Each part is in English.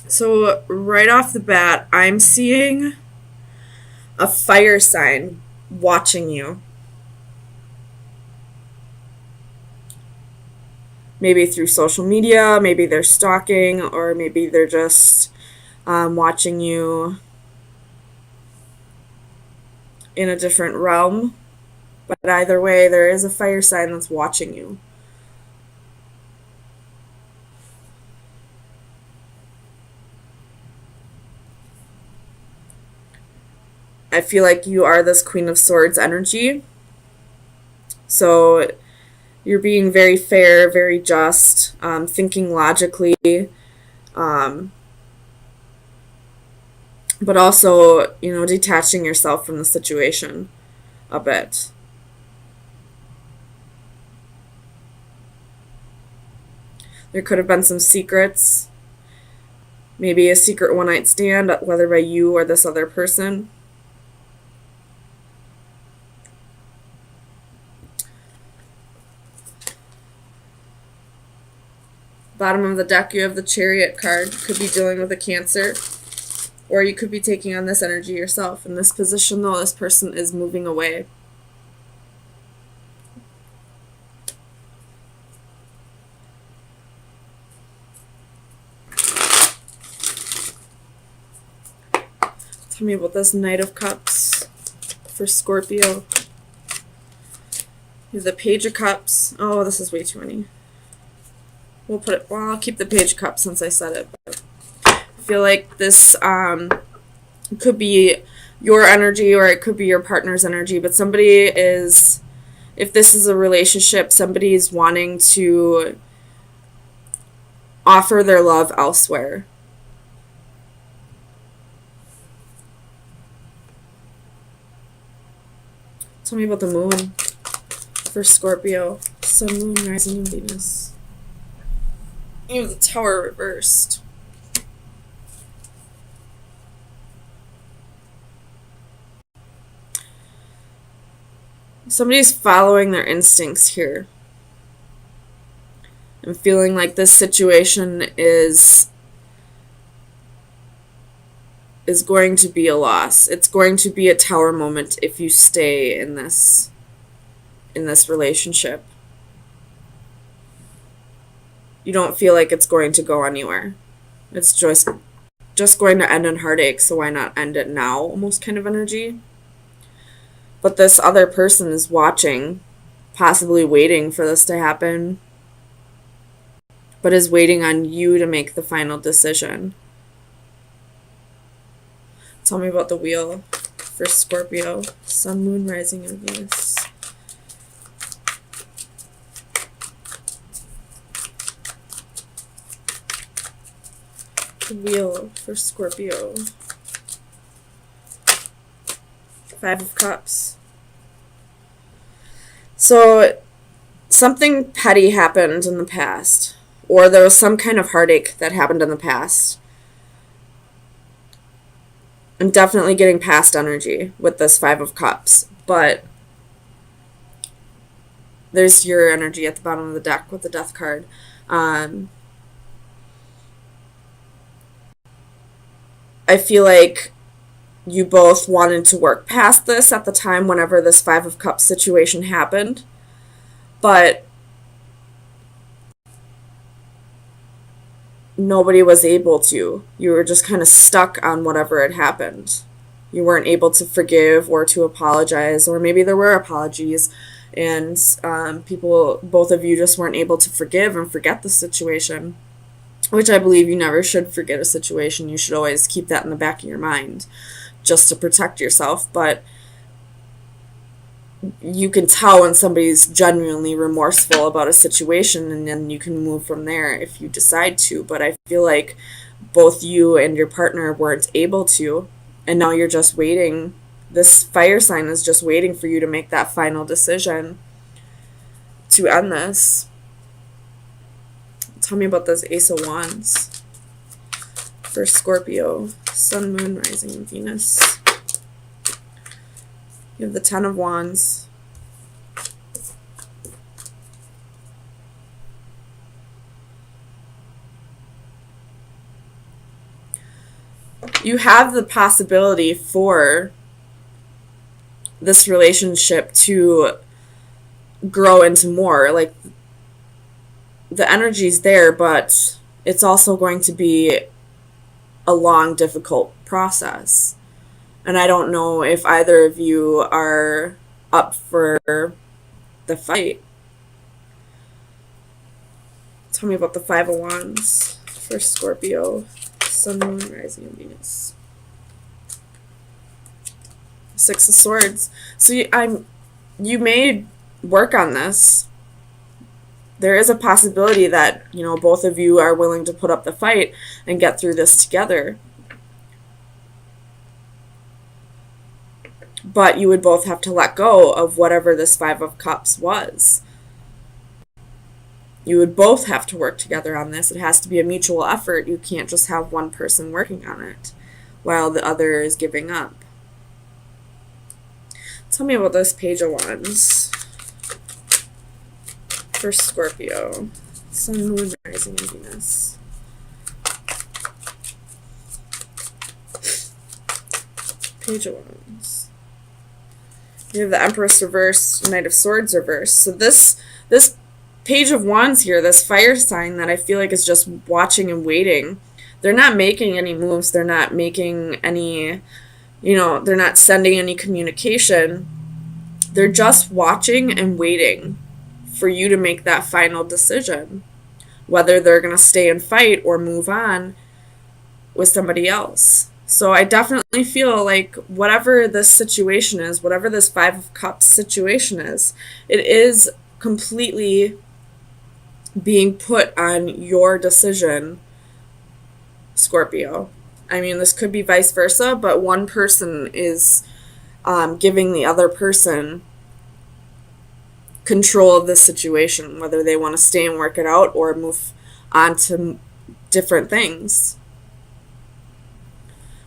So, right off the bat, I'm seeing a fire sign watching you. Maybe through social media, maybe they're stalking, or maybe they're just watching you in a different realm. But either way, there is a fire sign that's watching you. I feel like you are this Queen of Swords energy. So you're being very fair, very just, thinking logically, um, but also, detaching yourself from the situation a bit. There could have been some secrets, maybe a secret one night stand, whether by you or this other person. Bottom of the deck, you have the Chariot card. Could be dealing with a Cancer, or you could be taking on this energy yourself. In this position, though, this person is moving away. Tell me about this Knight of Cups for Scorpio. You have the Page of Cups. Oh, this is way too many. I'll keep the Page of Cups since I said it. But I feel like this could be your energy or it could be your partner's energy, but if this is a relationship, somebody is wanting to offer their love elsewhere. Tell me about the moon for Scorpio. Sun, moon, rising, and Venus. You have the Tower reversed. Somebody's following their instincts here. I'm feeling like this situation is going to be a loss. It's going to be a tower moment if you stay in this relationship. You don't feel like it's going to go anywhere. It's just going to end in heartache, so why not end it now? Almost kind of energy. But this other person is watching, possibly waiting for this to happen, but is waiting on you to make the final decision. Tell me about the wheel for Scorpio. Sun, moon, rising, and Venus. The wheel for Scorpio. Five of Cups. So something petty happened in the past, or there was some kind of heartache that happened in the past. I'm definitely getting past energy with this Five of Cups, but there's your energy at the bottom of the deck with the Death card. I feel like you both wanted to work past this at the time whenever this Five of Cups situation happened, but nobody was able to. You were just kind of stuck on whatever had happened. You weren't able to forgive or to apologize, or maybe there were apologies, and both of you just weren't able to forgive and forget the situation, which I believe you never should forget a situation. You should always keep that in the back of your mind just to protect yourself, but you can tell when somebody's genuinely remorseful about a situation, and then you can move from there if you decide to. But I feel like both you and your partner weren't able to, and now you're just waiting. This fire sign is just waiting for you to make that final decision to end this. Tell me about this Ace of Wands for Scorpio. Sun, moon, rising, and Venus. You have the Ten of Wands. you have the possibility for this relationship to grow into more. Like, the energy's there, but it's also going to be a long, difficult process. And I don't know if either of you are up for the fight. Tell me about the Five of Wands for Scorpio, Sun, Moon, Rising, and Venus. Six of Swords. So you may work on this. There is a possibility that, you know, both of you are willing to put up the fight and get through this together. But you would both have to let go of whatever this Five of Cups was. You would both have to work together on this. It has to be a mutual effort. You can't just have one person working on it while the other is giving up. Tell me about this Page of Wands for Scorpio, Sun, Moon, Rising, and Venus. Page of Wands. You have the Empress reversed, Knight of Swords reversed. So this Page of Wands here, this fire sign that I feel like is just watching and waiting. They're not making any moves. They're not making any, you know, they're not sending any communication. They're just watching and waiting for you to make that final decision, whether they're going to stay and fight or move on with somebody else. So I definitely feel like whatever this situation is, whatever this Five of Cups situation is, it is completely being put on your decision, Scorpio. I mean, this could be vice versa, but one person is giving the other person control of this situation, whether they want to stay and work it out or move on to different things.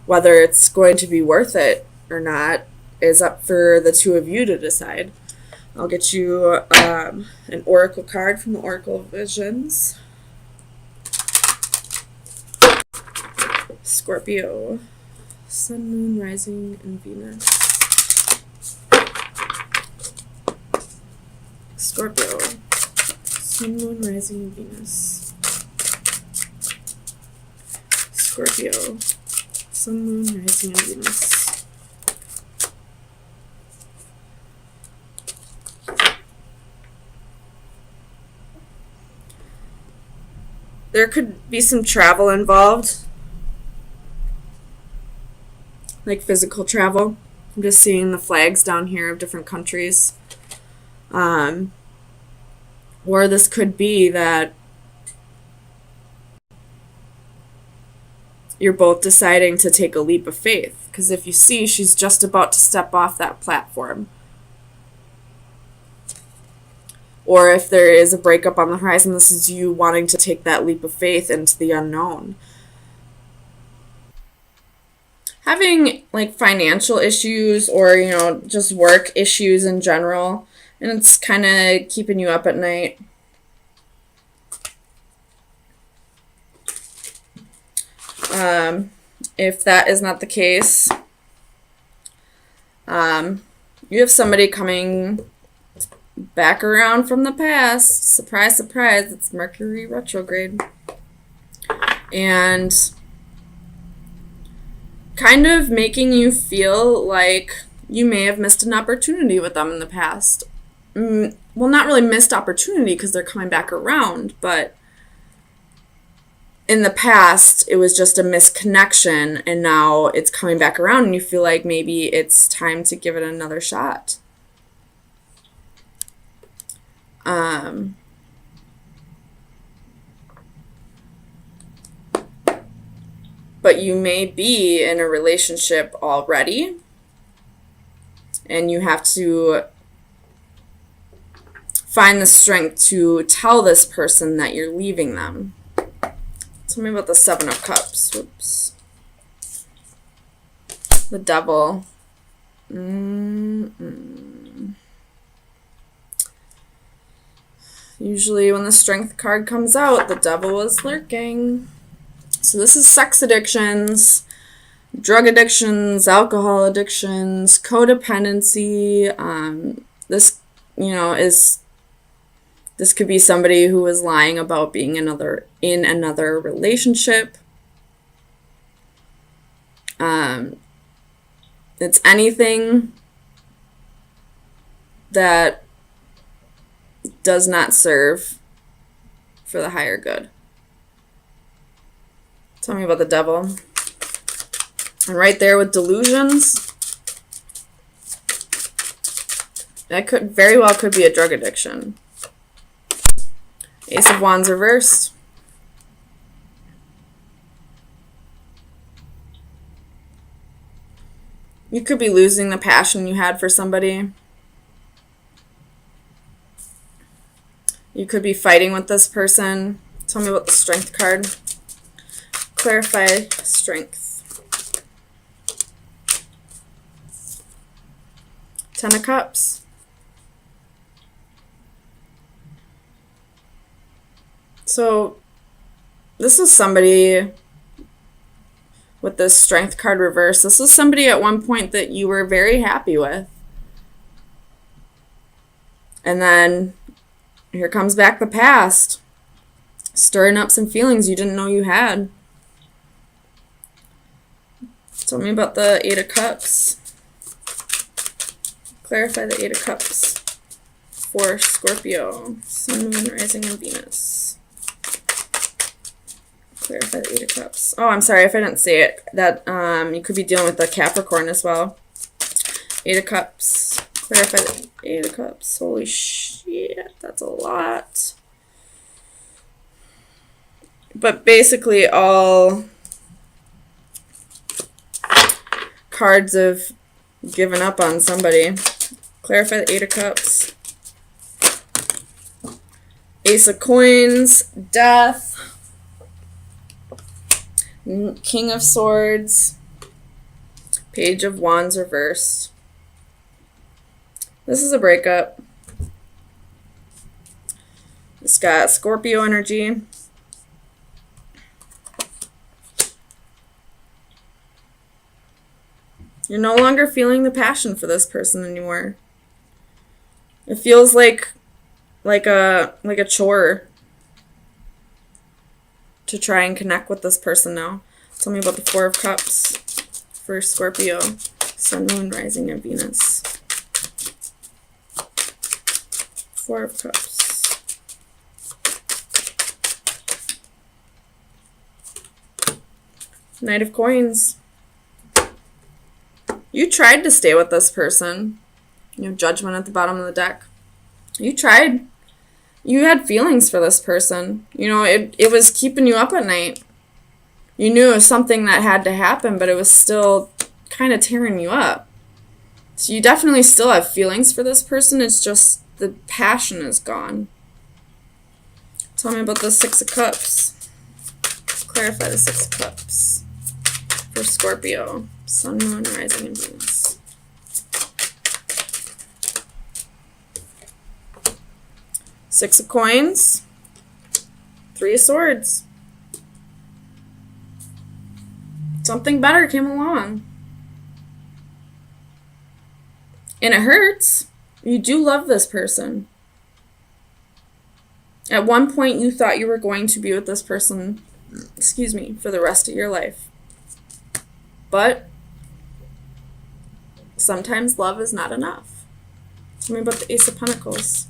Whether it's going to be worth it or not is up for the two of you to decide. I'll get you an oracle card from the Oracle Visions. Scorpio, Sun, Moon, Rising, and Venus. Scorpio, Sun, Moon, Rising, and Venus. Scorpio, Sun, Moon, Rising, and Venus. There could be some travel involved, like physical travel. I'm just seeing the flags down here of different countries. Or this could be that you're both deciding to take a leap of faith. Because if you see, she's just about to step off that platform. Or if there is a breakup on the horizon, this is you wanting to take that leap of faith into the unknown. Having like financial issues or, you know, just work issues in general, and it's kind of keeping you up at night. If that is not the case, you have somebody coming back around from the past. Surprise, surprise, it's Mercury retrograde. And kind of making you feel like you may have missed an opportunity with them in the past. Well, not really missed opportunity because they're coming back around, but in the past, it was just a misconnection, and now it's coming back around, and you feel like maybe it's time to give it another shot. But you may be in a relationship already, and you have to find the strength to tell this person that you're leaving them. Tell me about the Seven of Cups. Whoops. The Devil. Usually when the Strength card comes out, the Devil is lurking. So this is sex addictions. drug addictions, alcohol addictions, codependency. This, this could be somebody who is lying about being in another relationship. It's anything that does not serve for the higher good. Tell me about the devil. And right there with delusions, that could very well could be a drug addiction. Ace of Wands reversed. You could be losing the passion you had for somebody. You could be fighting with this person. Tell me about the Strength card. Clarify strength. Ten of Cups. So this is somebody with this Strength card reverse. This is somebody at one point that you were very happy with. And then here comes back the past, stirring up some feelings you didn't know you had. Tell me about the Eight of Cups. Clarify the Eight of Cups for Scorpio, Sun, Moon, Rising, and Venus. Clarify the Eight of Cups. Oh, I'm sorry if I didn't say it. That you could be dealing with the Capricorn as well. Eight of Cups. Clarify the Eight of Cups. Holy shit, that's a lot. But basically all cards have given up on somebody. Clarify the Eight of Cups. Ace of Coins, Death, King of Swords, Page of Wands reversed. This is a breakup. It's got Scorpio energy. You're no longer feeling the passion for this person anymore. It feels like a chore to try and connect with this person now. Tell me about the Four of Cups for Scorpio, Sun, Moon, Rising, and Venus. Four of Cups. Knight of Coins. You tried to stay with this person. You have Judgment at the bottom of the deck. You tried. You had feelings for this person. It was keeping you up at night. You knew it was something that had to happen, but it was still kind of tearing you up. So you definitely still have feelings for this person. It's just the passion is gone. Tell me about the Six of Cups. Clarify the Six of Cups for Scorpio, Sun, Moon, Rising, and Venus. Six of Coins, Three of Swords. Something better came along. And it hurts. You do love this person. At one point, you thought you were going to be with this person, for the rest of your life. But sometimes love is not enough. Tell me about the Ace of Pentacles.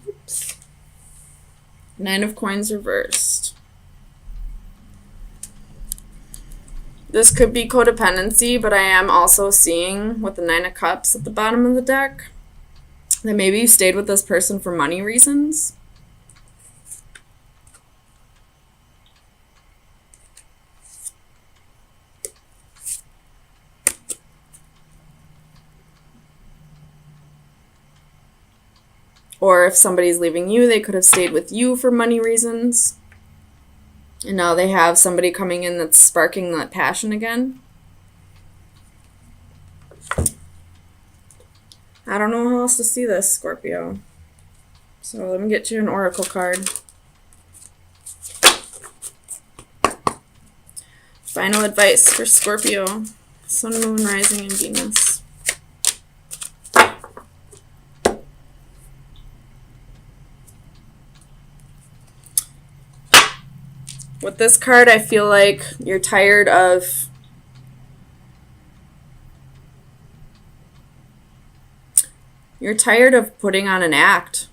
Oops. Nine of Coins reversed. This could be codependency, but I am also seeing with the Nine of Cups at the bottom of the deck that maybe you stayed with this person for money reasons. Or if somebody's leaving you, they could have stayed with you for money reasons. And now they have somebody coming in that's sparking that passion again. I don't know how else to see this, Scorpio. So let me get you an oracle card. Final advice for Scorpio, Sun, Moon, Rising, and Venus. With this card, I feel like you're tired of putting on an act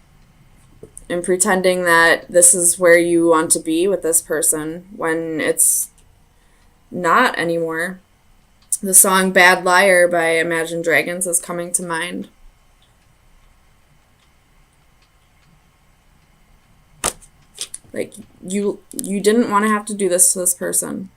and pretending that this is where you want to be with this person when it's not anymore. The song Bad Liar by Imagine Dragons is coming to mind. Like, you didn't want to have to do this to this person.